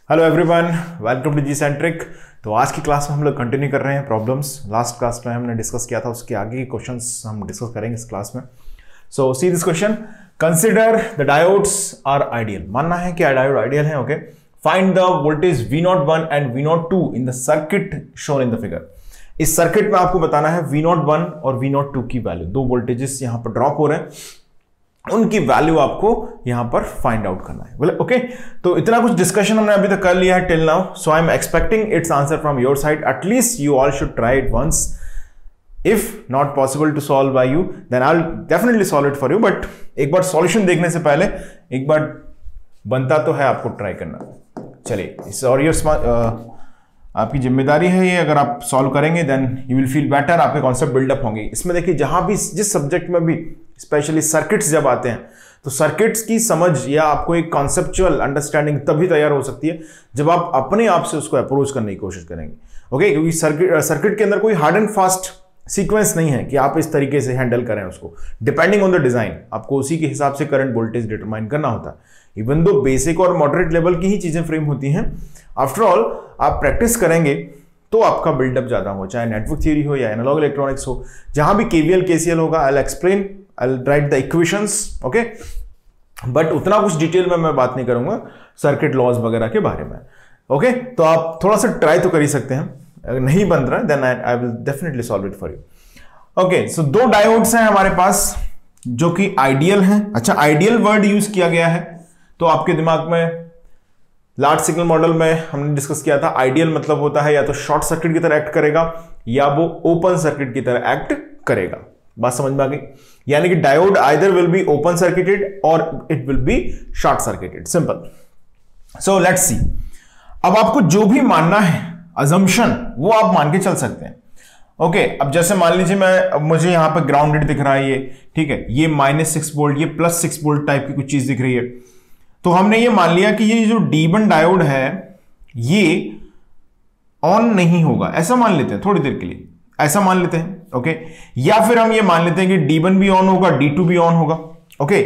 Hello everyone, welcome to G Centric. तो आज की क्लास में हम लोग कंटिन्यू कर रहे हैं प्रॉब्लम्स। लास्ट क्लास में हमने डिस्कस किया था, उसके आगे के क्वेश्चंस हम डिस्कस करेंगे इस क्लास में। So see this question, consider the diodes are ideal. मानना है कि डायोड आइडियल है। Okay, find the voltage V01 and V02 in the circuit shown in the figure. इस सर्किट में आपको बताना है V01 और V02 की वैल्यू। दो वोल्टेजेस यहां पर ड्रॉप हो रहे हैं, उनकी वैल्यू आपको यहां पर फाइंड आउट करना है। बोले ओके, तो इतना कुछ डिस्कशन हमने अभी तक कर लिया है till now. So I am expecting its answer from your side. At least you all should try it once. If not possible to solve by you then I will definitely solve it for you. But एक बार solution देखने से पहले एक बार बनता तो है आपको ट्राई करना। चलिए, इस और योर आपकी जिम्मेदारी है ये। अगर आप सॉल्व करेंगे then you will feel better, आपके कॉन्सेप्ट बिल्डअप होंगे। इसमें देखिए, जहां भी जिस सब्जेक्ट में भी स्पेशली सर्किट्स जब आते हैं तो सर्किट्स की समझ या आपको एक कॉन्सेप्चुअल अंडरस्टैंडिंग तभी तैयार हो सकती है जब आप अपने आप से उसको अप्रोच करने की कोशिश करेंगे। ओके, क्योंकि सर्किट के अंदर कोई हार्ड एंड फास्ट सीक्वेंस नहीं है कि आप इस तरीके से हैंडल करें उसको। डिपेंडिंग ऑन द डिजाइन आपको उसी के हिसाब से करंट वोल्टेज डिटरमाइन करना होता है। इवन दो बेसिक और मॉडरेट लेवल की ही चीजें फ्रेम होती हैं, आफ्टर ऑल आप प्रैक्टिस करेंगे तो आपका बिल्डअप ज्यादा हो, चाहे नेटवर्क थ्योरी हो या एनालॉग इलेक्ट्रॉनिक्स हो। जहां भी केवीएल केसीएल होगा, I will explain, I will write the equations. Okay, but उतना कुछ डिटेल में मैं बात नहीं करूंगा सर्किट लॉज वगैरह के बारे में। ओके, तो आप थोड़ा सा ट्राई तो कर ही सकते हैं। अगर नहीं बन रहा है then I will definitely solve it for you. Okay, so दो डायोड्स हैं हमारे पास जो कि आइडियल हैं। अच्छा, आइडियल वर्ड यूज किया गया है तो आपके दिमाग में लार्ज सिग्नल मॉडल में हमने डिस्कस किया था, आइडियल मतलब होता है या तो शॉर्ट सर्किट की तरह एक्ट करेगा या वो ओपन सर्किट की तरह एक्ट करेगा। बात समझ में आ गई? यानी कि diode either will be open circuited और it will be short circuited, simple. So let's see. अब आपको जो भी मानना है अजम्पशन वो आप मान के चल सकते हैं। ओके, अब जैसे मान लीजिए मुझे यहां पर ग्राउंडेड दिख रहा है ये, ठीक है, ये -6 वोल्ट, ये +6 वोल्ट टाइप की कुछ चीज दिख रही है। तो हमने ये मान लिया कि ये जो D1 डायोड है ये ऑन नहीं होगा, ऐसा मान लेते हैं थोड़ी देर के लिए, ऐसा मान लेते हैं। ओके, या फिर हम ये मान लेते हैं कि D1 भी ऑन होगा, D2 भी ऑन होगा। ओके,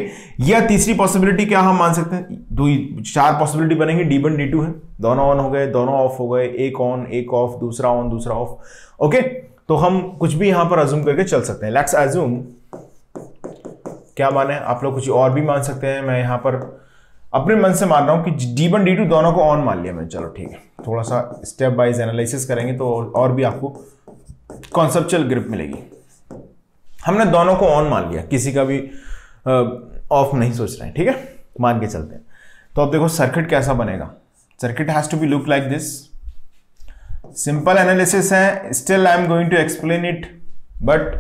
या तीसरी पॉसिबिलिटी क्या हम मान सकते हैं, चार पॉसिबिलिटी बनेंगी। D1 D2 है, दोनों ऑन हो गए, दोनों ऑफ हो गए, एक ऑन एक ऑफ, दूसरा ऑन दूसरा ऑफ। ओके, तो हम कुछ भी यहां पर अज्यूम करके चल सकते हैं। लेट्स अज्यूम, क्या माने, आप लोग कुछ और भी मान सकते हैं। मैं यहां पर अपने मन से मान रहा हूं कि D1 D2 दोनों को ऑन मान लिया मैं। चलो ठीक है, थोड़ा सा स्टेप वाइज एनालिसिस करेंगे तो और भी आपको कॉन्सेप्चुअल ग्रिप मिलेगी। हमने दोनों को ऑन मान लिया, किसी का भी ऑफ नहीं सोच रहे हैं, ठीक है, मान के चलते हैं। तो अब देखो सर्किट कैसा बनेगा। Circuit has to be look like this. Simple analysis है, still I am going to explain it, but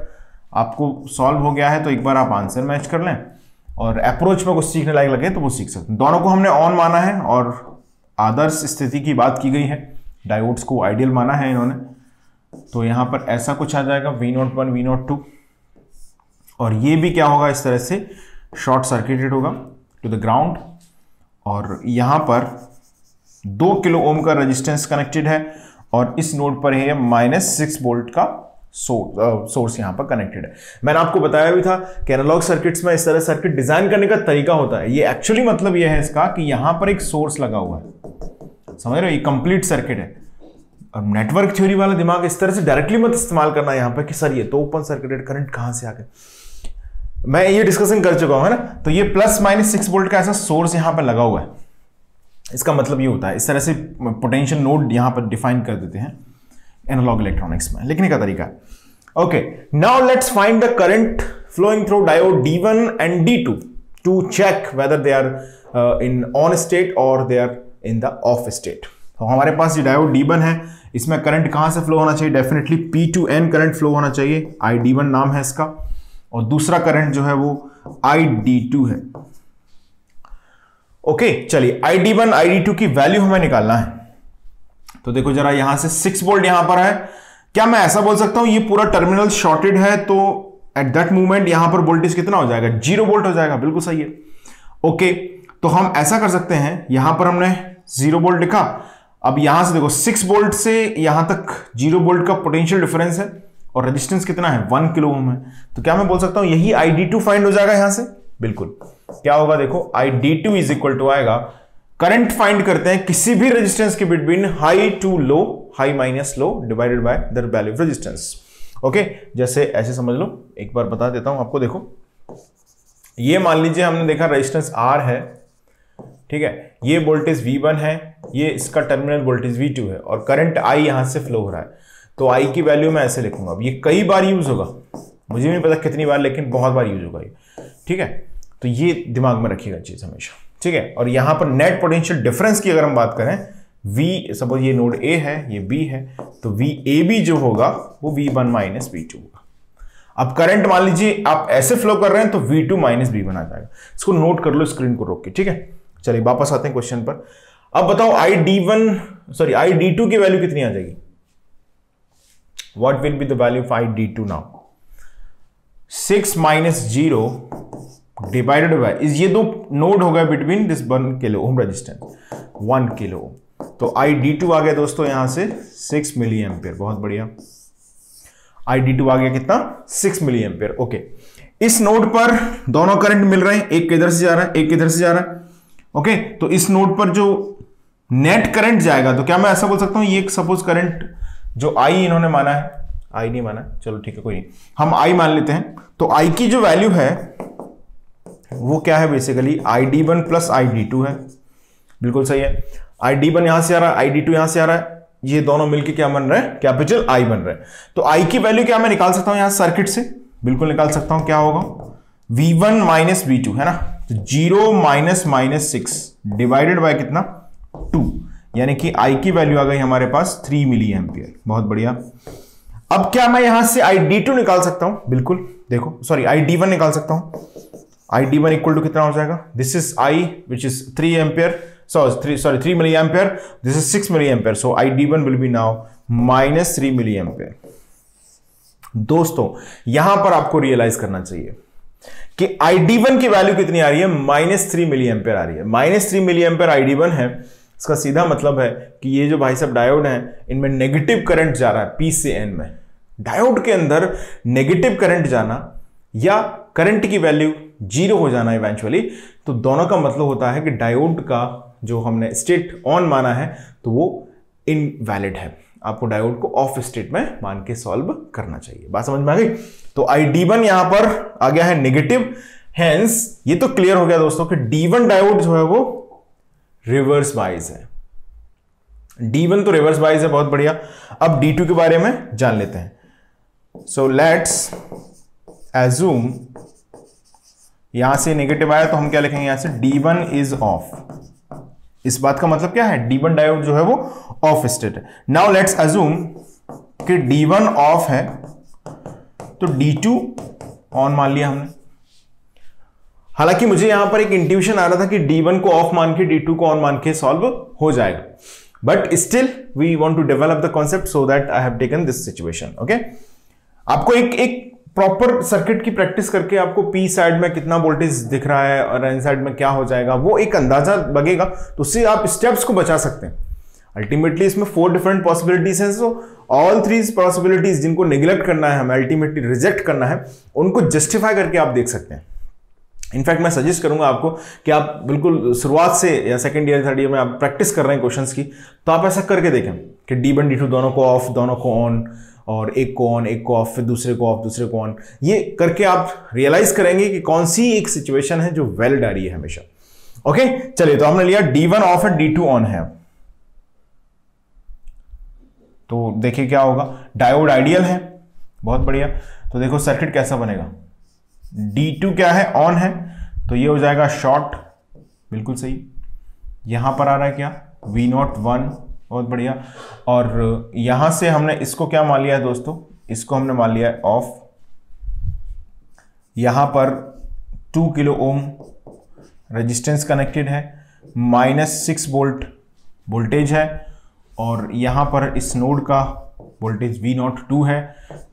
आपको सॉल्व हो गया है तो एक बार आप आंसर मैच कर लें और अप्रोच में कुछ सीखने लायक लगे तो वो सीख सकते हैं। दोनों को हमने ऑन माना है और आदर्श स्थिति की बात की गई है, डायोड्स को आइडियल माना है इन्होंने। तो यहां पर ऐसा कुछ आ जाएगा V01 V02, और ये भी क्या होगा, इस तरह से शॉर्ट सर्किटेड होगा टू द ग्राउंड। और यहां पर 2 किलो ओम का रेजिस्टेंस कनेक्टेड है और इस नोड पर है -6 वोल्ट का सोर्स यहां पर कनेक्टेड है। मैंने आपको बताया भी था कि एनालॉग सर्किट्स में इस तरह सर्किट डिजाइन करने का तरीका होता है। ये एक्चुअली मतलब ये है इसका कि यहां पर एक सोर्स लगा हुआ है, समझ रहे हो, ये कंप्लीट सर्किट है। अब नेटवर्क थ्योरी वाला दिमाग इस तरह से डायरेक्टली मत इस्तेमाल करना यहां पर कि सर ये तो ओपन सर्किटेड, करंट कहां से आ गया। मैं ये डिस्कशन कर चुका हूं, है ना। तो ये +-6 वोल्ट का ऐसा सोर्स यहां पर लगा हुआ है। इसका मतलब ये होता है, इस तरह से पोटेंशियल नोड यहां पर डिफाइन कर देते हैं एनालॉग इलेक्ट्रॉनिक्स में, लिखने का तरीका। Okay, now let's find the current flowing through diode D1 and D2 to check whether they are in on state और they are in the off state. तो हमारे पास ये डायोड D1 है, इसमें करंट कहां से फ्लो होना चाहिए, डेफिनेटली P2N करंट फ्लो होना चाहिए, ID1 नाम है इसका। और दूसरा करंट जो है वो ID2 है। ओके, चलिए ID1 ID2 की वैल्यू हमें निकालना है। तो देखो जरा, यहां से 6 वोल्ट यहां पर है। क्या मैं ऐसा बोल सकता हूं ये पूरा टर्मिनल शॉर्टेड है तो एट दैट मोमेंट यहां पर वोल्टेज कितना हो जाएगा, 0 वोल्ट हो जाएगा। बिल्कुल सही है। ओके, तो हम ऐसा कर सकते हैं, यहां पर हमने 0 वोल्ट लिखा। अब यहां से देखो 6 वोल्ट से यहां तक 0 वोल्ट का पोटेंशियल डिफरेंस है और रेजिस्टेंस कितना है, 1 किलो ओम है। तो क्या मैं बोल सकता हूं यही ID2 फाइंड हो जाएगा यहां से। बिल्कुल, क्या होगा देखो, ID2 इज इक्वल टू आएगा करंट फाइंड करते हैं किसी भी रेजिस्टेंस के between high to low, high minus low divided by the value of resistance. Okay, जैसे ऐसे समझ लो, एक बार बता देता हूं आपको। देखो, ये मान लीजिए हमने देखा रेजिस्टेंस R है, ठीक है, ये वोल्टेज V1 है, ये इसका टर्मिनल वोल्टेज V2 है, और करंट I यहां से फ्लो हो रहा है। तो I की वैल्यू मैं ऐसे लिखूंगा। अब ये कई बार यूज होगा, मुझे नहीं पता कितनी बार, लेकिन बहुत बार यूज होगा ये, ठीक है। तो ये दिमाग में रखिएगा चीज हमेशा, ठीक है। और यहां पर नेट पोटेंशियल डिफरेंस की अगर हम बात करें, V सपोज ये नोड A है, ये B है, तो VAB जो होगा वो V1 माइनस V2 होगा। अब करंट मान लीजिए आप ऐसे फ्लो कर रहे हैं तो V2 माइनस V1 आ जाएगा। इसको नोट कर लो, स्क्रीन को रोक के, ठीक है। चलिए वापस आते हैं क्वेश्चन पर। अब बताओ ID2 की वैल्यू कितनी आ जाएगी? What will be the value of ID2 now? 6 minus 0 divided bye, ये दो नोड हो गए between this 1 kilo ohm resistance, 1 kilo ओम। तो ID2 आ गया दोस्तों यहां से 6 मिली एम्पियर। बहुत बढ़िया, ID2 आ गया कितना? 6 मिली एम्पियर। ओके, इस नोड पर दोनों करंट मिल रहे हैं, एक इधर से जा रहा है, एक इधर से जा रहा है। ओके, तो इस नोड पर जो नेट करंट जाएगा, तो क्या मैं ऐसा बोल सकता हूं, ये सपोज करंट जो I इन्होंने माना है, I नहीं माना, चलो ठीक है कोई नहीं, हम I मान लेते हैं। तो I की जो वैल्यू है वो क्या है? बेसिकली ID1 प्लस ID2 है। बिल्कुल सही है। ID1 यहां से आ रहा है, ID2 यहां से आ रहा है, ये दोनों मिलके क्या बन रहे हैं? कैपिटल I बन रहे हैं। तो I की वैल्यू क्या मैं निकाल सकता हूं यहां सर्किट से? बिल्कुल निकाल सकता हूं। क्या होगा? V1 माइनस V2 है ना, तो 0 माइनस 6 डिवाइडेड बाय कितना? 2, यानी कि I की वैल्यू आ गई हमारे पास 3 मिली एम्पियर। बहुत बढ़िया। अब क्या मैं यहां से ID2 निकाल सकता हूं? बिल्कुल, देखो सॉरी ID1 निकाल सकता हूं। ID1 इक्वल टू कितना हो जाएगा? This is I which is 3 ampere, sorry 3 milli ampere, this is 6 milli ampere, so ID1 will be now minus 3 milli ampere. दोस्तों यहां पर आपको रियलाइज करना चाहिए कि ID1 की वैल्यू कितनी आ रही है? माइनस 3 मिली एम्पियर आ रही है। माइनस 3 मिली एम्पियर ID1 है। इसका सीधा मतलब है कि ये जो भाई साहब डायोड हैं, इनमें नेगेटिव करंट जा रहा है P से N में। डायोड के अंदर नेगेटिव करंट जाना या करंट की वैल्यू 0 हो जाना इवेंचुअली, तो दोनों का मतलब होता है कि डायोड का जो हमने स्टेट ऑन माना है तो वो इनवैलिड है। आपको डायोड को ऑफ स्टेट में मान के सॉल्व करना चाहिए। बात समझ में आ गई? तो ID1 यहां पर आ गया है नेगेटिव, हेंस ये तो क्लियर हो गया दोस्तों कि D1 डायोड जो है वो रिवर्स बाइज है। D1 तो रिवर्स बाइज है। बहुत बढ़िया। अब D2 के बारे में जान लेते हैं। सो लेट्स एज्यूम, यहां से नेगेटिव आया तो हम क्या लिखेंगे यहां से? D1 is of. इस बात का मतलब क्या है? D1 डायोड जो है वो ऑफ स्टेट है। नाउ लेट्स एज्यूम कि D1 ऑफ है तो D2 ऑन मान लिया हमने। हालांकि मुझे यहां पर एक इंट्यूशन आ रहा था कि D1 को ऑफ मान के D2 को ऑन मान के सॉल्व हो जाएगा, but still we want to develop the concept so that I have taken this situation. Okay, आपको एक प्रॉपर सर्किट की प्रैक्टिस करके आपको P साइड में कितना वोल्टेज दिख रहा है और N साइड में क्या हो जाएगा वो एक अंदाजा लगेगा, तो उससे आप स्टेप्स को बचा सकते हैं। अल्टीमेटली इसमें 4 डिफरेंट पॉसिबिलिटीज हैं, सो ऑल 3 पॉसिबिलिटीज जिनको नेग्लेक्ट करना है, हमें अल्टीमेटली रिजेक्ट करना है, उनको जस्टिफाई करके आप देख सकते हैं। इनफैक्ट मैं सजेस्ट करूंगा आपको कि आप बिल्कुल शुरुआत से या सेकंड ईयर थर्ड ईयर में आप प्रैक्टिस कर रहे हैं क्वेश्चंस की, तो आप ऐसा करके देखें कि D1 D2 दोनों को ऑफ, दोनों को ऑन, और एक को ऑन, एक को ऑफ, फिर दूसरे को ऑफ, दूसरे को ऑन। ये करके आप रियलाइज करेंगे कि कौन सी एक सिचुएशन है जो वैलिड आ रही है हमेशा। ओके, चलिए, तो हमने लिया D1 ऑफ है, D2 ऑन है। तो देखिए क्या होगा, डायोड आइडियल है। बहुत बढ़िया। तो देखो सर्किट कैसा बनेगा, D2 क्या है? ऑन है, तो ये हो जाएगा शॉर्ट। बिल्कुल सही। यहां पर आ रहा है क्या? V01। बहुत बढ़िया। और यहां से हमने इसको क्या मान लिया है दोस्तों? इसको हमने मान लिया है ऑफ। यहां पर 2 किलो ओम रेजिस्टेंस कनेक्टेड है, -6 वोल्ट वोल्टेज है, और यहां पर इस नोड का वोल्टेज V02 है।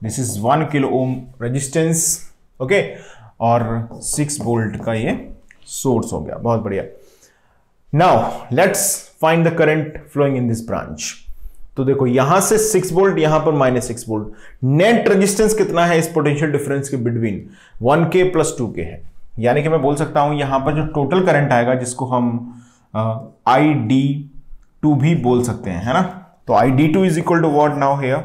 This is 1 kilo ohm resistance. Okay, और 6 वोल्ट का ये सोर्स हो गया। बहुत बढ़िया। Now let's find the current flowing in this branch. तो देखो यहां से 6 वोल्ट, यहां पर -6 वोल्ट। नेट रेजिस्टेंस कितना है इस पोटेंशियल डिफरेंस के बिटवीन? 1K + 2K है। यानी कि मैं बोल सकता हूं यहां पर जो टोटल करंट आएगा, जिसको हम ID2 भी बोल सकते हैं, है ना। तो ID2 is equal to what now here,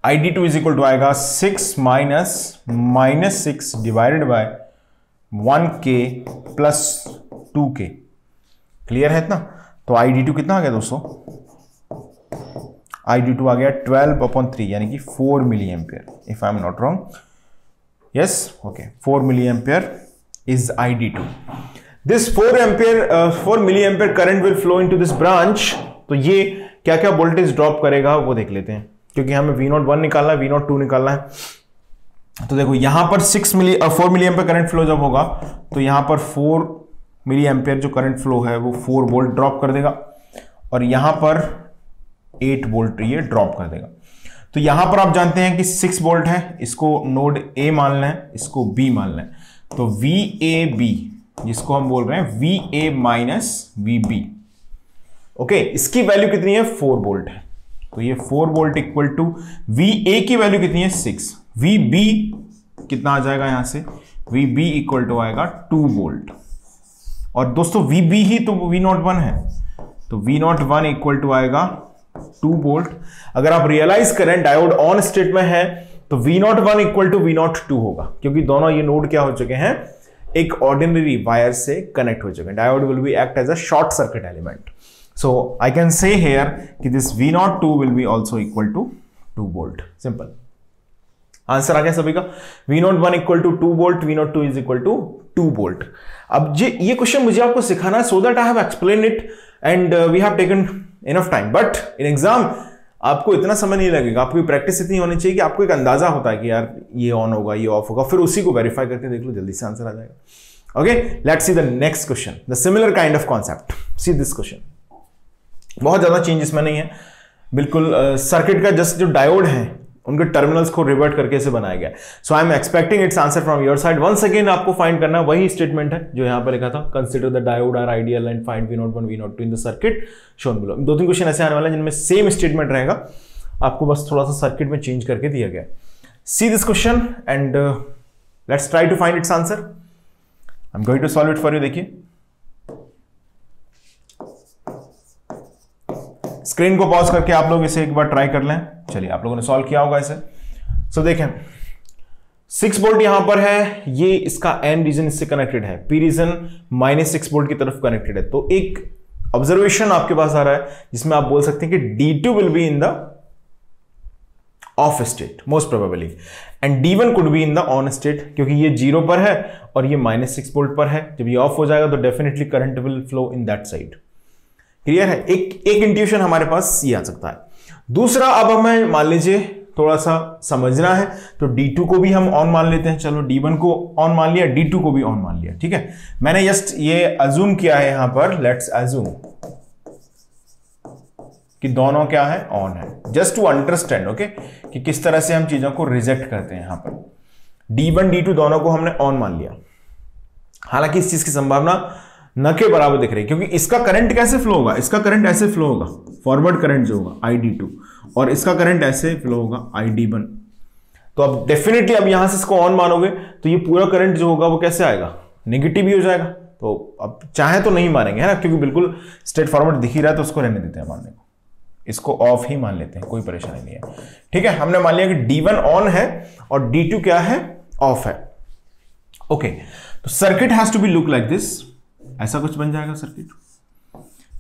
ID2 is equal to आएगा 6 minus 6 divided by 1K plus 2K। Clear है इतना। तो ID2 कितना आ गया दोस्तों, ID2 आ गया 12/3 यानी कि 4 milli ampere, if I am not wrong. Yes, okay, 4 milli ampere is ID2। This 4 milli ampere current will flow into this branch. तो ये क्या क्या वोल्टेज ड्रॉप करेगा वो देख लेते हैं, क्योंकि हमें V01 निकालना है, V02 निकालना है। तो देखो यहां पर 4 मिली एम्पियर करंट फ्लो जब होगा तो यहां पर 4 मिली एम्पियर जो करंट फ्लो है वो 4 वोल्ट ड्रॉप कर देगा, और यहां पर 8 वोल्ट ये ड्रॉप कर देगा। तो यहां पर आप जानते हैं कि 6 वोल्ट है, इसको नोड A मान लें, इसको B मान लें। तो VAB जिसको हम बोल रहे हैं VA माइनस VB, ओके, इसकी वैल्यू कितनी है, 4 वोल्ट है। तो ये 4 वोल्ट इक्वल टू VA की वैल्यू कितनी है, 6। VB कितना आ जाएगा यहां से, VB इक्वल टू आएगा 2 वोल्ट। और दोस्तों VB ही तो V01 है, तो V01 इक्वल टू आएगा 2 वोल्ट। अगर आप रियलाइज करें डायोड ऑन स्टेट में है तो V01 इक्वल टू V02 होगा, क्योंकि दोनों ये नोड क्या हो चुके हैं, एक ऑर्डिनरी वायर से कनेक्ट हो चुके हैं। Diode will be act as a short circuit element. So I can say here कि this V02 will be also equal to 2 volt. Simple answer आ गया सभी का। V01 equal to 2 volt, V02 is equal to 2 volt. अब ये question मुझे आपको सिखाना है so that I have explain it and we have taken enough time, but in exam आपको इतना समय नहीं लगेगा, आपकी प्रैक्टिस इतनी होनी चाहिए कि आपको एक अंदाजा होता है कि यार ये ऑन होगा, ये ऑफ होगा, फिर उसी को वेरीफाई करके देख लो, जल्दी से आंसर आ जाएगा। Okay, let's see the next question, the similar kind of concept. C this question, बहुत ज्यादा चेंज इसमें नहीं है, बिल्कुल सर्किट का जस्ट जो डायोड है उनके टर्मिनल्स को रिवर्ट करके इसे बनाया गया। So I am expecting its answer from your side. Once again आपको फाइंड करना वही स्टेटमेंट है जो यहां पर लिखा था, consider the diode are ideal and find V01 V02 in the circuit shown below. 2-3 question ऐसे आने वाले हैं जिनमें सेम स्टेटमेंट रहेगा, आपको बस थोड़ा सा सर्किट में चेंज करके दिया गया। See this question and let's try to find its answer. I am going to solve it for you. देखिए स्क्रीन को पॉज करके आप लोग इसे एक बार ट्राई कर लें। चलिए, आप लोगों ने सॉल्व किया होगा इसे। सो देखें 6 वोल्ट यहां पर है, ये इसका N रीजन इससे कनेक्टेड है, P रीजन -6 वोल्ट की तरफ कनेक्टेड है। तो एक ऑब्जर्वेशन आपके पास आ रहा है जिसमें आप बोल सकते हैं कि D2 will be in the off state most probably and D1 could be in the on state, क्योंकि ये 0 पर है और ये -6 वोल्ट पर है। जब ये ऑफ हो जाएगा तो definitely current will flow in that side. Clear है। एक इंट्यूशन हमारे पास ये आ सकता है। दूसरा, अब हमें मान लीजिए थोड़ा सा समझना है तो D2 को भी हम ऑन मान लेते हैं। चलो D1 को ऑन मान लिया, D2 को भी ऑन मान लिया, ठीक है। मैंने जस्ट ये अज्यूम किया है यहां पर, लेट्स अज्यूम कि दोनों क्या है, ऑन है, जस्ट टू अंडरस्टैंड, ओके, कि किस तरह से हम चीजों को रिजेक्ट करते हैं। यहां पर D1 D2 दोनों को हमने ऑन मान लिया, हालांकि इस चीज की संभावना न के बराबर दिख रही है, क्योंकि इसका करंट कैसे फ्लो होगा, इसका करंट ऐसे फ्लो होगा, फॉरवर्ड करंट जो होगा ID2, और इसका करंट ऐसे फ्लो होगा ID1। तो अब डेफिनेटली अब यहां से इसको ऑन मानोगे तो ये पूरा करंट जो होगा वो कैसे आएगा, नेगेटिव ही हो जाएगा। तो अब चाहे तो नहीं मानेंगे, है ना, क्योंकि बिल्कुल स्ट्रेट फॉरवर्ड दिख ही रहा है, तो उसको रहने देते हैं मानने को, इसको ऑफ ही मान लेते हैं, कोई परेशानी नहीं है। ठीक है, हमने मान लिया कि D1 ऑन है और D2 क्या है, ऑफ है। ओके, तो circuit has to be look like this, ऐसा कुछ बन जाएगा सर्किट।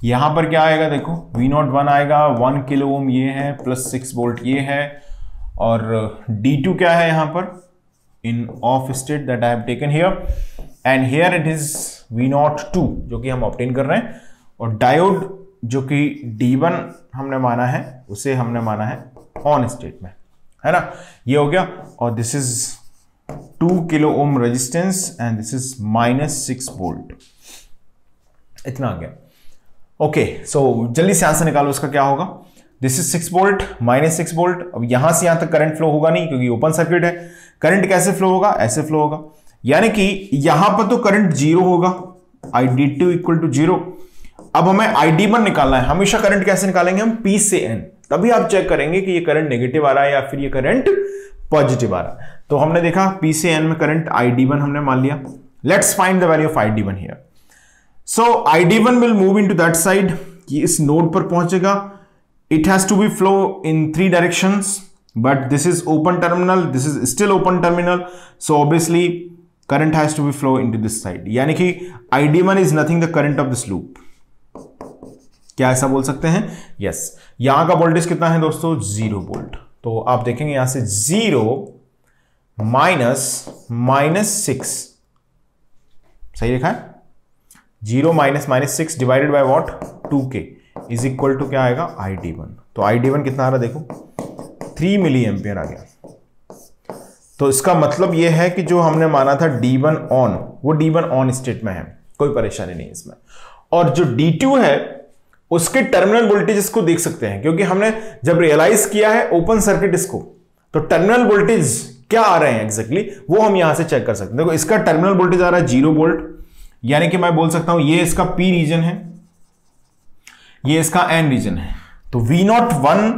यहां पर क्या आएगा, देखो V01 आएगा, 1 किलो ओम ये है, प्लस 6 वोल्ट ये है, और D2 क्या है यहां पर, in off state that I have taken here, and here it is V02 जो कि हम ऑब्टेन कर रहे हैं, और डायोड जो कि D1 हमने माना है उसे हमने माना है ऑन स्टेट में, है ना, ये हो गया। और this is 2 kilo ohm resistance and this is -6 volt, इतना आ गया। ओके, सो जल्दी से आंसर निकालो, इसका क्या होगा। This is 6 volt -6 volt. अब यहां से यहां तक करंट फ्लो होगा नहीं, क्योंकि ओपन सर्किट है। करंट कैसे फ्लो होगा, ऐसे फ्लो होगा, यानी कि यहां पर तो करंट 0 होगा, ID2 इक्वल टू 0। अब हमें ID1 निकालना है। हमेशा करंट कैसे निकालेंगे हम, P से N, तभी आप चेक करेंगे कि ये करंट नेगेटिव आ रहा है या फिर ये करंट पॉजिटिव आ रहा है। तो हमने देखा P से N में करंट ID1 हमने मान लिया। Let's find the value of ID1 here. So ID1 will move into that side, कि इस नोड पर पहुंचेगा. It has to be flow in 3 directions, but this is open terminal, this is still open terminal, so obviously current has to be flow into this side. यानी कि ID1 is nothing the current of this loop. क्या ऐसा बोल सकते हैं? Yes. यहां का voltage कितना है दोस्तों? 0 वोल्ट. तो आप देखेंगे यहां से 0 -6, सही लिखा है? 0 -6 divided by what? 2K is equal to क्या आएगा? ID1. तो ID1 कितना आ रहा देखो? 3 मिली एम्पियर आ गया. तो इसका मतलब यह है कि जो हमने माना था D1 ऑन, वो D1 ऑन स्टेट में है, कोई परेशानी नहीं इसमें. और जो D2 है उसके टर्मिनल वोल्टेज को देख सकते हैं, क्योंकि हमने जब रियलाइज किया है ओपन सर्किट इसको, तो टर्मिनल वोल्टेज क्या आ रहे हैं एग्जैक्टली वो हम यहां से चेक कर सकते हैं. देखो इसका टर्मिनल वोल्टेज आ रहा है 0 वोल्ट, यानी कि मैं बोल सकता हूं ये इसका P रीजन है, ये इसका N रीजन है. तो V01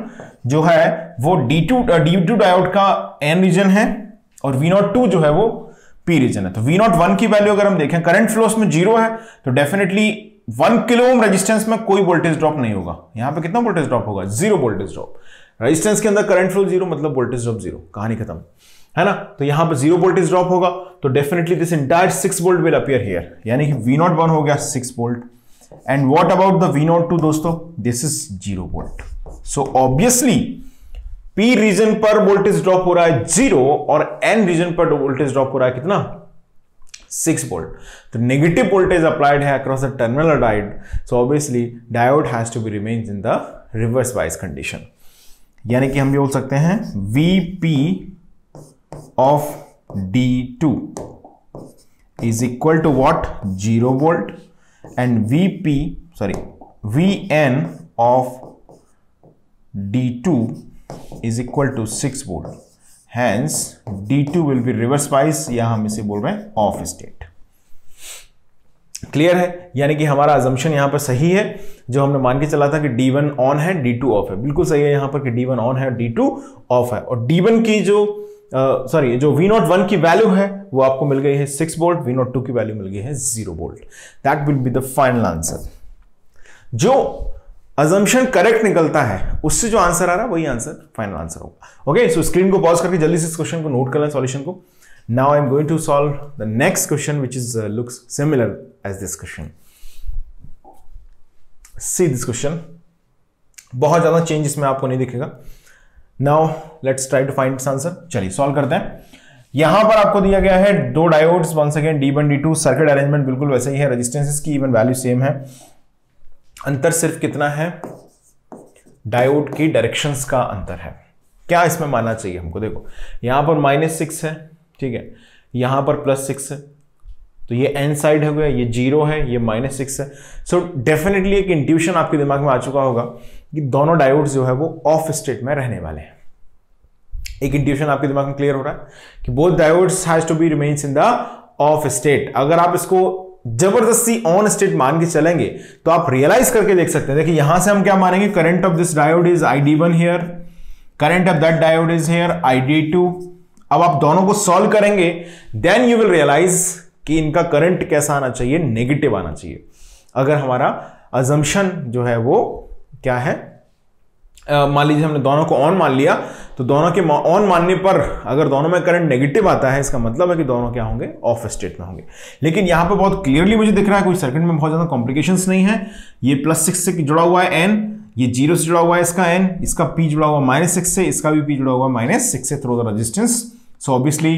जो है वो D2 डायोड का N रीजन है, और V02 जो है वो P रीजन है. तो V01 की वैल्यू अगर हम देखें, करंट फ्लोस में 0 है, तो डेफिनेटली 1 किलो ओम रेजिस्टेंस में कोई वोल्टेज ड्रॉप नहीं होगा. यहां पे कितना वोल्टेज ड्रॉप होगा? 0 वोल्टेज ड्रॉप. रेजिस्टेंस के अंदर करंट फ्लो 0 मतलब वोल्टेज ड्रॉप 0, कहानी खत्म, है ना. तो यहां पे 0 वोल्टेज ड्रॉप होगा, तो definitely this entire 6 volt will appear here, यानी कि V01 हो गया 6 volt. And what about the V02 दोस्तों? This is 0 volt. So obviously P region पर वोल्टेज ड्रॉप हो रहा है 0, और N रीजन पर वोल्टेज ड्रॉप हो रहा है कितना? 6 वोल्ट. तो नेगेटिव वोल्टेज अप्लाइड है across the terminal diode, so obviously diode has to be remains in the reverse bias condition. यानी कि हम भी बोल सकते हैं VP of D2 is equal to what? 0 volt. And VN of D2 is equal to 6 volt. Hence D2 will be reverse bias, या हम इसे बोल रहे हैं ऑफ स्टेट. क्लियर है? यानी कि हमारा अजम्पशन यहां पर सही है. जो हमने मान के चला था कि D1 ऑन है, D2 ऑफ है, बिल्कुल सही है यहां पर कि D1 ऑन है, D2 ऑफ है. और D1 की जो जो V01 की वैल्यू है वो आपको मिल गई है 6 वोल्ट, V02 की वैल्यू मिल गई है 0 volt. That will be the final answer. जो अजम्पशन करेक्ट निकलता है उससे जो आंसर आ रहा है वही आंसर फाइनल आंसर होगा. ओके, सो स्क्रीन को पॉज करके जल्दी से इस क्वेश्चन को नोट कर लें, सॉल्यूशन को. Now I am going to solve the next question which is looks similar as this question. See this question, बहुत ज्यादा चेंज इसमें आपको नहीं दिखेगा. Now let's try to find this answer. चलिए सॉल्व करते हैं. यहां पर आपको दिया गया है 2 diodes, once again D1 D2, circuit arrangement बिल्कुल वैसे ही है, रेजिस्टेंसेस की इवन वैल्यू सेम है. अंतर सिर्फ कितना है? डायोड की डायरेक्शंस का अंतर है. क्या इसमें मानना चाहिए हमको? देखो यहां पर -6 है, ठीक है, यहां पर +6 है, तो ये N साइड हो गया, ये 0 है, ये -6 है. सो डेफिनेटली एक इंट्यूशन आपके दिमाग में आ चुका होगा कि दोनों डायोड्स जो है वो ऑफ स्टेट में रहने वाले हैं. एक इंट्यूशन आपके दिमाग में क्लियर हो रहा है कि both diodes has to be remains in the off state. अगर आप इसको जबरदस्ती ऑन स्टेट मान के चलेंगे तो आप रियलाइज करके देख सकते हैं. देखिए यहां से हम क्या मानेंगे? Current of this diode is ID1 here, current of that diode is here ID2. अब आप दोनों को सॉल्व करेंगे, देन यू विल रियलाइज कि इनका करंट कैसा आना चाहिए? नेगेटिव आना चाहिए. अगर हमारा अजम्पशन जो है वो क्या है, मान लीजिए हमने दोनों को ऑन मान लिया, तो दोनों के ऑन मानने पर अगर दोनों में करंट नेगेटिव आता है, इसका मतलब है कि दोनों क्या होंगे? ऑफ स्टेट में होंगे. लेकिन यहां पे बहुत क्लियरली मुझे दिख रहा है कोई सर्किट में बहुत ज्यादा कॉम्प्लिकेशंस नहीं है. ये +6 से जुड़ा हुआ है N, ये 0 से जुड़ा हुआ है इसका N, इसका P जुड़ा हुआ -6 से, इसका भी P जुड़ा हुआ -6 से through the resistance. So obviously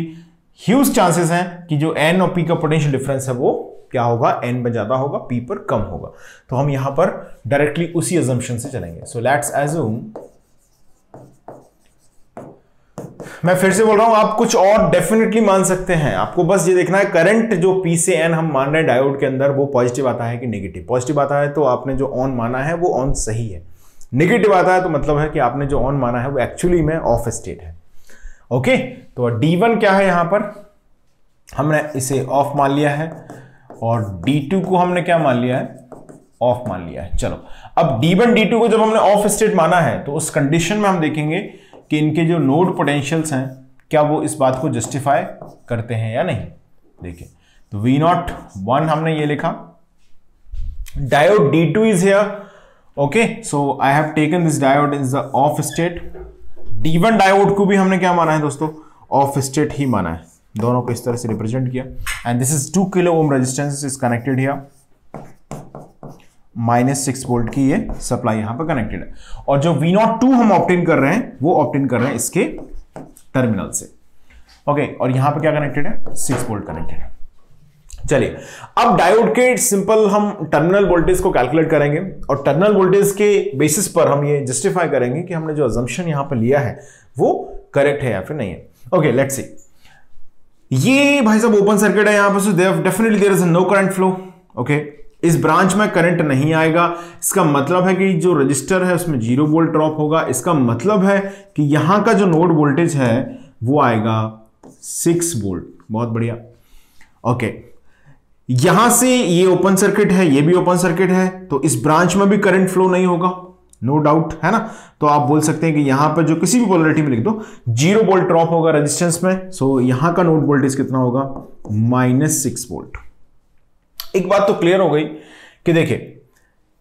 huge chances हैं कि जो N और P का पोटेंशियल डिफरेंस है वो क्या होगा? N में ज्यादा होगा, P पर कम होगा. तो हम यहां पर डायरेक्टली उसी अजम्पशन से चलेंगे. सो लेट्स अज्यूम, मैं फिर से बोल रहा हूं, आप कुछ और डेफिनेटली मान सकते हैं. आपको बस ये देखना है करंट जो P से N हम मान रहे हैं डायोड के अंदर, वो पॉजिटिव आता है कि नेगेटिव. पॉजिटिव आता है तो आपने जो ऑन माना है वो ऑन सही है. नेगेटिव आता है तो मतलब है कि आपने जो ऑन माना है वो एक्चुअली में ऑफ स्टेट है. ओके, तो D1 क्या है? यहां पर हमने इसे ऑफ मान लिया है, और D2 को हमने क्या मान लिया है? ऑफ मान लिया है. चलो, अब D1 D2 को जब हमने ऑफ स्टेट माना है तो उस कंडीशन में हम देखेंगे कि इनके जो नोड पोटेंशियल्स हैं क्या वो इस बात को जस्टिफाई करते हैं या नहीं. देखिए, तो V01 हमने ये लिखा, Diode D2 is here. Okay, so I have taken this diode is the off state. D1 diode को भी हमने क्या माना है दोस्तों, ऑफ स्टेट ही माना है, दोनों को इस तरह से रिप्रेजेंट किया। And this is 2 kilo ohm resistance is connected here, -6 volt की ये सप्लाई यहां पर कनेक्टेड है। और जो V02 हम ऑप्टेन कर रहे हैं वो ऑप्टेन कर रहे हैं इसके टर्मिनल से। ओके, और यहां पर क्या कनेक्टेड है, 6 वोल्ट कनेक्टेड है। चलिए, अब डायोड के सिंपल हम टर्मिनल वोल्टेज को कैलकुलेट करेंगे और टर्मिनल वोल्टेज के बेसिस पर हम ये जस्टिफाई करेंगे कि हमने जो अजम्पशन यहां पर लिया है वो करेक्ट है या फिर नहीं है। Okay, let's see. ये भाई साहब ओपन सर्किट है यहां पर, so definitely there is no current flow. Okay, इस ब्रांच में करंट नहीं आएगा, इसका मतलब है कि जो रजिस्टर है उसमें 0 वोल्ट ड्रॉप होगा। इसका मतलब है कि यहां का जो नोड वोल्टेज है वो आएगा 6 वोल्ट। बहुत बढ़िया। ओके, यहां से ये ओपन सर्किट है, ये भी ओपन सर्किट है, तो इस ब्रांच में भी करंट फ्लो नहीं होगा, नो डाउट, है ना। तो आप बोल सकते हैं कि यहां पर जो किसी भी पोलैरिटी में लिख दो 0 वोल्ट ड्रॉप होगा रेजिस्टेंस में। सो यहां का नोड वोल्टेज कितना होगा, -6 वोल्ट। एक बात तो क्लियर हो गई कि देखिए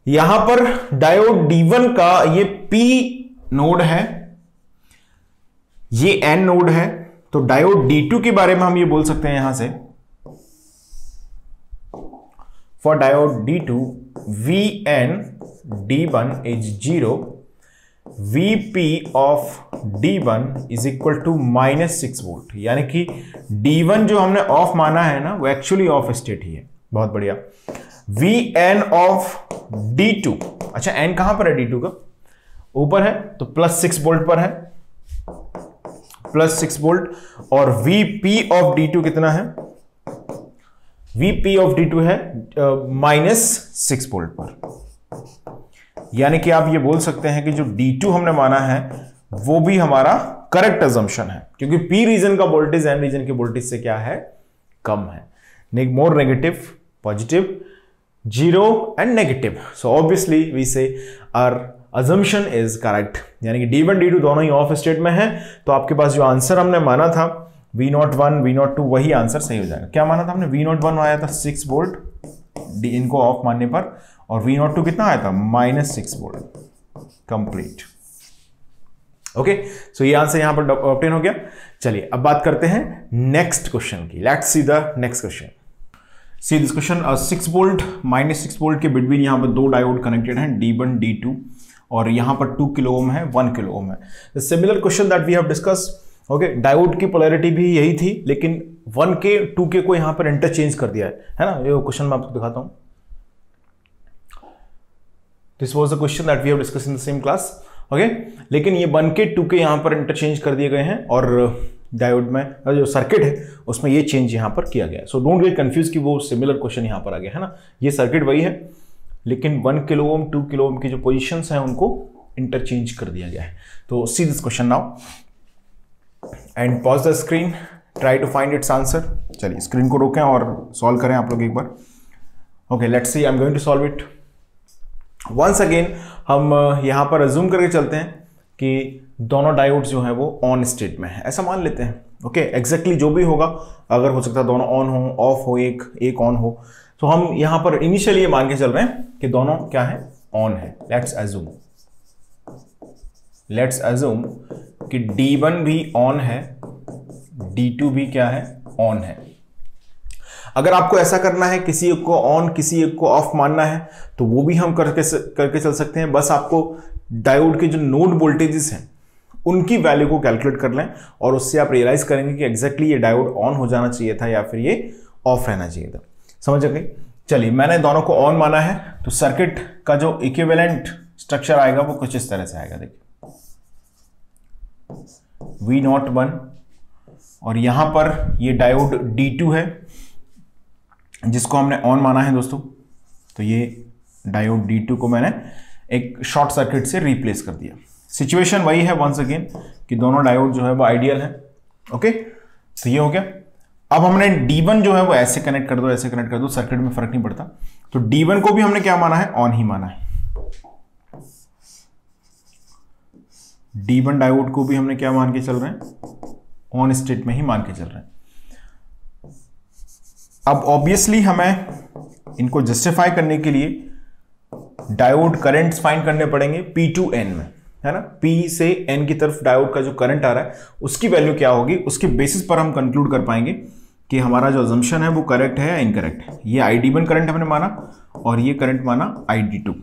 यहां पर डायोड D1 का ये P नोड है, ये N नोड है, तो डायोड D2 के बारे में हम ये बोल सकते हैं यहां से, for diode D2 Vn D1 is 0, Vp of D1 is equal to -6 volt. यानी कि D1 जो हमने ऑफ माना है ना वो एक्चुअली ऑफ स्टेट ही है। बहुत बढ़िया। Vn of D2, अच्छा n कहां पर है D2 का, ऊपर है, तो +6 वोल्ट पर है, +6 वोल्ट। और Vp of D2 कितना है, Vp of D2 है -6 वोल्ट पर। यानी कि आप ये बोल सकते हैं कि जो D2 हमने माना है वो भी हमारा करेक्ट अजम्पशन है, क्योंकि P रीजन का वोल्टेज N रीजन के वोल्टेज से क्या है, कम है। More negative, positive, 0 and negative. So obviously we say our assumption is correct, यानी कि D1 D2 दोनों ही ऑफ स्टेट में है। तो आपके पास जो आंसर हमने माना था V01 V02 वही आंसर सही हो जाएगा। क्या माना था हमने, V01 आया था 6 वोल्ट इनको ऑफ मानने पर, और V02 कितना आया था, -6 वोल्ट। कंप्लीट। ओके, सो ये आंसर यहां पर ऑब्टेन हो गया। चलिए अब बात करते हैं नेक्स्ट क्वेश्चन की। Let's see the next question. See this question, 6 volt -6 volt के बिटवीन यहां पर 2 डायोड कनेक्टेड हैं, D1 D2, और यहां पर 2 किलो ओम है, 1 किलो ओम है। Similar question that we have discussed. Okay, diode की पोलैरिटी भी यही थी, लेकिन 1K 2K को यहां पर इंटरचेंज कर दिया है ना। ये क्वेश्चन मैं आपको दिखाता हूं। This was the question that we have discussed in the same class. Okay, लेकिन ये 1K 2K यहां पर इंटरचेंज कर दिए गए हैं, और डायोड में जो सर्किट है उसमें ये चेंज यहां पर किया गया है। सो डोंट गेट कंफ्यूज कि वो सिमिलर क्वेश्चन यहां पर आ गया है ना। ये सर्किट वही है, लेकिन 1 किलो ओम 2 किलो ओम की जो पोजिशंस हैं उनको इंटरचेंज कर दिया गया है। तो see this question now and pause the screen, try to find its answer. चलिए स्क्रीन को रोकें और सॉल्व करें आप लोग एक बार। Okay, let's see, I am going to solve it once again. हम यहां पर अज्यूम करके चलते हैं कि दोनों डायोड्स जो हैं वो ऑन स्टेट में है, ऐसा मान लेते हैं। ओके, एग्जैक्टली जो भी होगा, अगर हो सकता है दोनों ऑन हो, ऑफ हो, एक ऑन हो, तो हम यहां पर इनिशियली ये मान के चल रहे हैं कि दोनों क्या है, ऑन है। लेट्स अज्यूम कि D1 भी ऑन है, D2 भी क्या है, ऑन है। अगर आपको ऐसा करना है, किसी एक को ऑन किसी एक को ऑफ मानना है, तो वो भी हम करके चल सकते हैं। बस आपको डायोड के जो नोड वोल्टेजेस हैं उनकी वैल्यू को कैलकुलेट कर लें, और उससे आप रियलाइज करेंगे कि एग्जैक्टली ये डायोड ऑन हो जाना चाहिए था या फिर ये ऑफ रहना चाहिए था। समझ गए? चलिए, मैंने दोनों को ऑन माना है, तो सर्किट का जो इक्विवेलेंट स्ट्रक्चर आएगा वो कुछ इस तरह से आएगा। देखिए, V01, और यहां पर ये डायोड D2 है जिसको हमने ऑन माना है दोस्तों। तो ये डायोड D2 को मैंने एक शॉर्ट सर्किट से रिप्लेस कर दिया। सिचुएशन वही है वंस अगेन कि दोनों डायोड जो है वो आइडियल है। ओके, तो ये हो गया। अब हमने D1 जो है वो ऐसे कनेक्ट कर दो, ऐसे कनेक्ट कर दो, सर्किट में फर्क नहीं पड़ता। तो D1 को भी हमने क्या माना है, ऑन ही माना है। D1 डायोड को भी हमने क्या मान के चल रहे हैं, ऑन स्टेट में ही मान के चल रहे हैं। अब ऑब्वियसली हमें इनको जस्टिफाई करने के लिए डायोड करंट्स फाइंड करने पड़ेंगे P to N में, है ना। P से N की तरफ डायोड का जो करंट आ रहा है उसकी वैल्यू क्या होगी, उसके बेसिस पर हम कंक्लूड कर पाएंगे कि हमारा जो अजम्पशन है वो करेक्ट है या इनकरेक्ट है। ये ID1 करंट हमने माना और ये करंट माना ID2।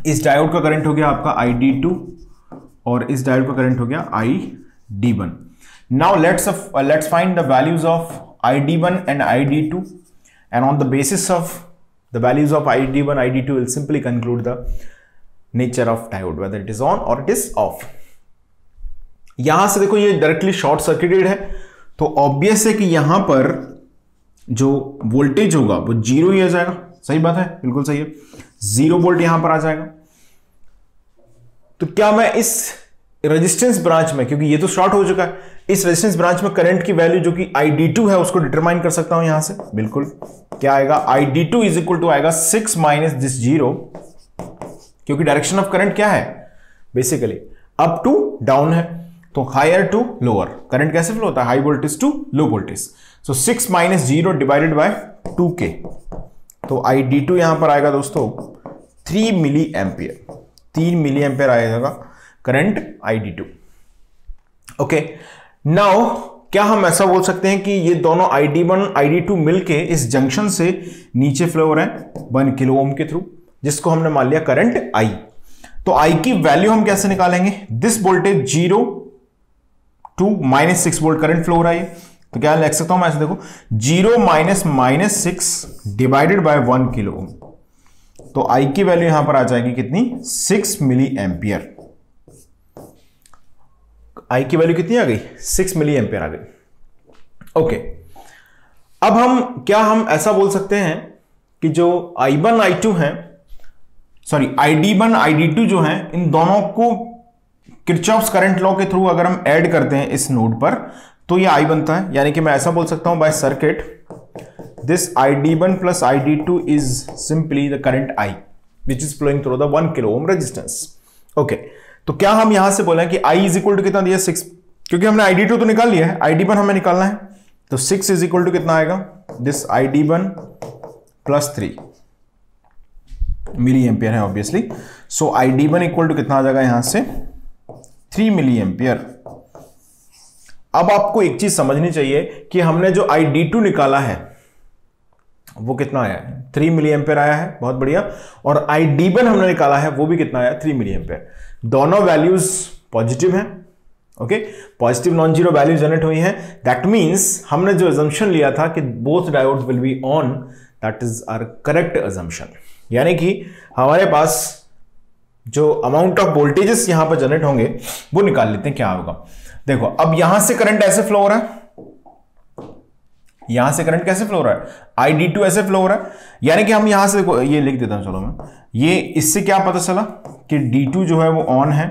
इस डायोड का करंट हो गया आपका ID2 और इस डायोड का करंट हो गया ID1। Now let's find the values of ID1 and ID2, and on the basis of the values of ID1, ID2 will simply conclude the nature of diode, whether it is on or it is off। यहां से देखो ये directly short circuited है, तो obvious है कि यहां पर जो वोल्टेज होगा वो जीरो ही आ जाएगा। सही बात है, बिल्कुल सही है, 0 वोल्ट यहां पर आ जाएगा। तो क्या मैं इस रेजिस्टेंस ब्रांच में, क्योंकि ये तो शॉर्ट हो चुका है, इस रेजिस्टेंस ब्रांच में करंट की वैल्यू जो कि ID2 है उसको डिटरमाइन कर सकता हूं यहां से? बिल्कुल। क्या आएगा? ID2 इज इक्वल टू आएगा 6 माइनस दिस 0, क्योंकि डायरेक्शन ऑफ करंट क्या है बेसिकली, अप टू डाउन है, तो हायर टू लोअर। करंट कैसे फ्लो होता है? High voltage to low voltage. So 6 minus 0 divided by 2K, तो ID2 यहां पर आएगा दोस्तों 3 मिली एम्पियर, 3 मिली एम्पियर आएगा करंट ID2। ओके, नाउ क्या हम ऐसा बोल सकते हैं कि ये दोनों ID1 ID2 मिलके इस जंक्शन से नीचे फ्लो हो रहे हैं 1 किलो ओम के थ्रू, जिसको हमने मान लिया करंट I। तो I की वैल्यू हम कैसे निकालेंगे? This voltage 0 to -6 volt current flow हो रहा है, तो क्या लिख सकता हूं मैं ऐसे? देखो 0 माइनस 6 डिवाइडेड बाय 1 किलो ओम, तो I की वैल्यू यहां पर आ जाएगी कितनी? 6 मिली एम्पियर। I की वैल्यू कितनी आ गई? 6 मिली एम्पियर आ गई। ओके, अब हम ऐसा बोल सकते हैं कि जो I1 I2 है, सॉरी ID1 ID2 जो है, इन दोनों को किरचॉफ्स करंट लॉ के थ्रू अगर हम ऐड करते हैं इस नोड पर तो ये I बनता है। यानी कि मैं ऐसा बोल सकता हूं by circuit this ID1 plus ID2 is simply the current I which is flowing through the 1 kilo ohm resistance. Okay, तो क्या हम यहां से बोलें कि I इज इक्वल टू कितना दिया? 6, क्योंकि हमने ID2 तो निकाल लिया है, ID1 हमें निकालना है, तो 6 इज इक्वल टू कितना आएगा? This ID1 plus 3 milli ampere है obviously. So ID1 equal to कितना आ जाएगा यहां से? 3 मिली एम्पियर। अब आपको एक चीज समझनी चाहिए कि हमने जो ID2 निकाला है वो कितना आया है? 3 मिली एम्पियर आया है, बहुत बढ़िया। और ID1 हमने निकाला है वो भी कितना आया? 3 मिली एम्पियर। दोनों वैल्यूज पॉजिटिव हैं। Okay, positive non zero value generate हुई है। दैट मींस हमने जो अजम्पशन लिया था कि both diodes will be on, that is our correct assumption. यानी कि हमारे पास जो अमाउंट ऑफ वोल्टेजेस यहां पर जनरेट होंगे वो निकाल लेते हैं क्या होगा। देखो, अब यहां से करंट ऐसे फ्लो हो रहा है, यहां से करंट कैसे फ्लो हो रहा है? ID2 ऐसे फ्लो हो रहा है। यानी कि हम यहां से देखो, ये लिख देता हूं, चलो मैं, ये इससे क्या पता चला कि D2 जो है वो ऑन है,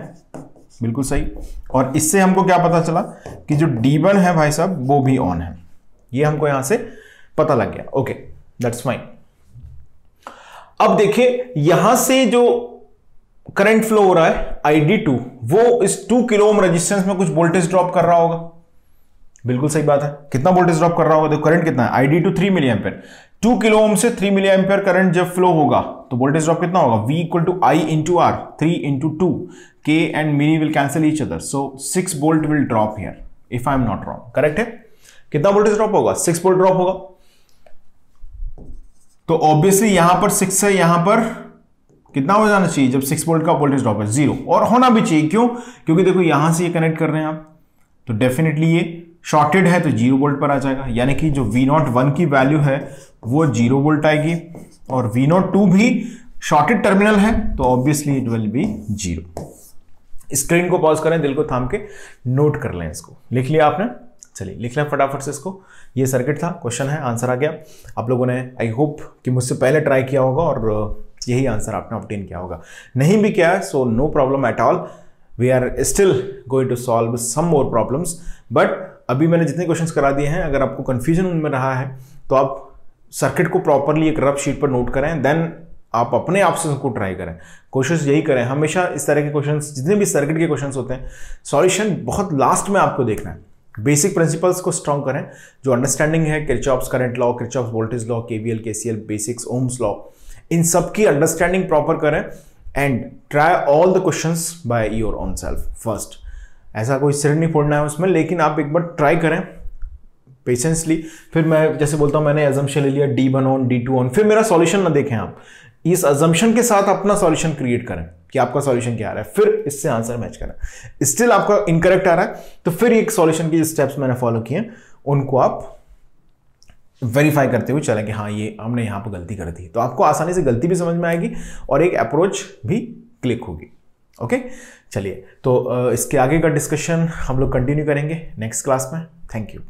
बिल्कुल सही। और इससे हमको क्या पता चला कि जो D1 है भाई साहब वो भी ऑन है, ये हमको यहां से पता लग गया। Okay, that's fine. अब देखिए यहां से जो करंट फ्लो हो रहा है ID2, वो इस 2 किलो ओम रेजिस्टेंस में कुछ वोल्टेज ड्रॉप कर रहा होगा, बिल्कुल सही बात है। कितना वोल्टेज ड्रॉप कर रहा होगा? देखो करंट कितना है? ID2 3 milli ampere, 2 kilo ohm से 3 मिली एम्पियर करंट जब फ्लो होगा तो वोल्टेज ड्रॉप कितना होगा? V equal to I into R, 3 into 2, K and milli will cancel each other, so 6 volt will drop here if I am not wrong. Correct है? कितना voltage drop होगा? 6 volt drop होगा। तो obviously यहां पर 6 है, यहां पर कितना हो जाना चाहिए जब 6 वोल्ट का वोल्टेज ड्रॉप है? 0, और होना भी चाहिए। क्यों? क्योंकि देखो यहां से ये कनेक्ट कर रहे हैं आप, तो डेफिनेटली ये शॉर्टेड है तो 0 वोल्ट पर आ जाएगा। यानी कि जो V01 की वैल्यू है वो 0 वोल्ट आएगी, और V02 भी शॉर्टेड टर्मिनल है तो obviously it will B 0। Screen को पॉज करें, दिल को थाम के नोट कर लें, इसको लिख लिया आपने? चलिए लिख लें फटाफट से इसको। ये सर्किट था, क्वेश्चन है, आंसर आ गया। आप लोगों ने आई होप कि मुझसे पहले ट्राई किया होगा और यही आंसर आपने ऑब्टेन किया होगा। नहीं भी किया है so no problem at all, we are still going to solve some more problems. But अभी मैंने जितने क्वेश्चंस करा दिए हैं, अगर आपको कंफ्यूजन उनमें रहा है तो आप सर्किट को प्रॉपरली एक रफ शीट पर नोट करें, देन आप अपने आप से उसको ट्राई करें। कोशिश यही करें हमेशा इस तरह के क्वेश्चंस, जितने भी सर्किट के क्वेश्चंस होते हैं, सॉल्यूशन बहुत लास्ट में आपको देखना है। बेसिक प्रिंसिपल्स को स्ट्रॉन्ग जो अंडरस्टैंडिंग है Kirchhoff's current law, Kirchhoff's voltage law, KVL, KCL, basics, Ohm's law, इन सब की अंडरस्टैंडिंग प्रॉपर करें and try all the questions by your own self first. ऐसा कोई सिर नहीं फोड़ना है उसमें, लेकिन आप एक बार ट्राई करें पेशेंसली। फिर मैं जैसे बोलता हूं मैंने अजम्पशन ले लिया D1 ऑन D2 ऑन, फिर मेरा सॉल्यूशन ना देखें आप, इस अजम्पशन के साथ अपना सॉल्यूशन क्रिएट करें कि आपका सॉल्यूशन क्या आ रहा है, फिर इससे आंसर मैच करें। स्टिल आपका इनकरेक्ट आ रहा है तो फिर एक सॉल्यूशन की स्टेप्स मैंने फॉलो किए उनको आप वेरीफाई करते हुए चलें कि हाँ ये हमने यहाँ पर गलती कर दी, तो आपको आसानी से गलती भी समझ में आएगी और एक अप्रोच भी क्लिक होगी। ओके चलिए, तो इसके आगे का डिस्कशन हम लोग कंटिन्यू करेंगे नेक्स्ट क्लास में। Thank you.